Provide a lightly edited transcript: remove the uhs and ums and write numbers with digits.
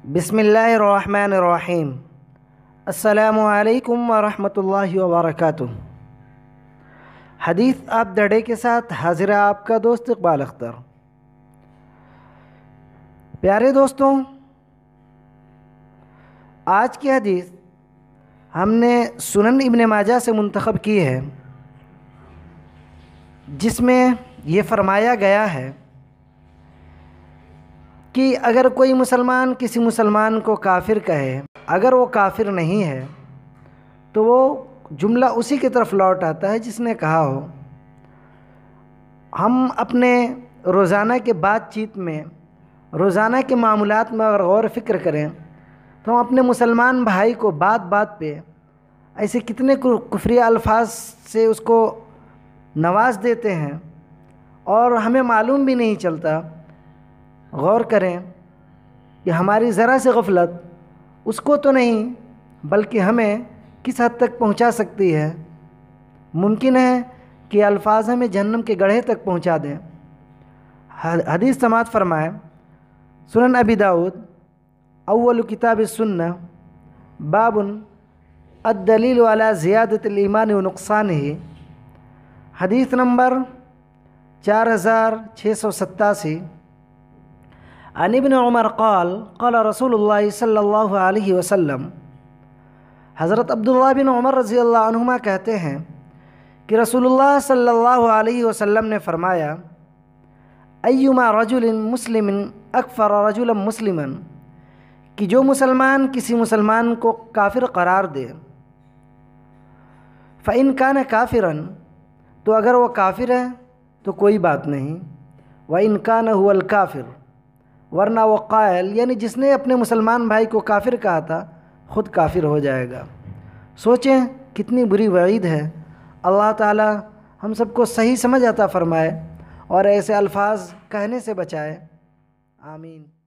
बिस्मिल्लाहिर्रहमानिर्रहीम। अस्सलामु अलैकुम वरहमतुल्लाहि वबरकातुह। हदीस आप दड़े के साथ हाजिर है आपका दोस्त इकबाल अख्तर। प्यारे दोस्तों, आज की हदीस हमने सुनन इब्न माजा से मुंतखब की है, जिसमें ये फरमाया गया है कि अगर कोई मुसलमान किसी मुसलमान को काफिर कहे, अगर वो काफिर नहीं है तो वो जुमला उसी की तरफ लौट आता है जिसने कहा हो। हम अपने रोज़ाना के बातचीत में, रोज़ाना के मामूलात में अगर गौर फ़िक्र करें तो हम अपने मुसलमान भाई को बात बात पे ऐसे कितने कुफ्रिया अल्फाज से उसको नवाज देते हैं और हमें मालूम भी नहीं चलता। गौर करें कि हमारी ज़रा से गफलत उसको तो नहीं बल्कि हमें किस हद तक पहुंचा सकती है। मुमकिन है कि अल्फाज हमें जहन्नम के गड्ढे तक पहुंचा दें। हदीस समात फरमाए, सुनन अबी दाऊद अव्वल किताब सुन्नह बाबुन अद्दलील अला ज़ियादतिल ईमान व नुक़सानिही। हदीस नंबर 4687। अन इब्न उमर क़ाल क़ाल रसूलुल्लाह सल्लल्लाहु अलैहि वसल्लम। हज़रत अब्दुल्लाह बिन उमर रज़ी अल्लाह अन्हुमा कहते हैं कि रसूलुल्लाह सल्लल्लाहु अलैहि वसल्लम ने फरमाया, अय्युमा रजुलिन मुस्लिमिन अकफर रजुलन मुस्लिमन, कि जो मुसलमान किसी मुसलमान को काफिर करार दे, फ़इन कान काफिरन, तो अगर वो काफिर है तो कोई बात नहीं, व इन कान हुवल काफिर, वरना वो कायल यानी जिसने अपने मुसलमान भाई को काफिर कहा था ख़ुद काफिर हो जाएगा। सोचें कितनी बुरी वईद है। अल्लाह ताला हम सबको सही समझ अता फ़रमाए और ऐसे अल्फाज कहने से बचाए। आमीन।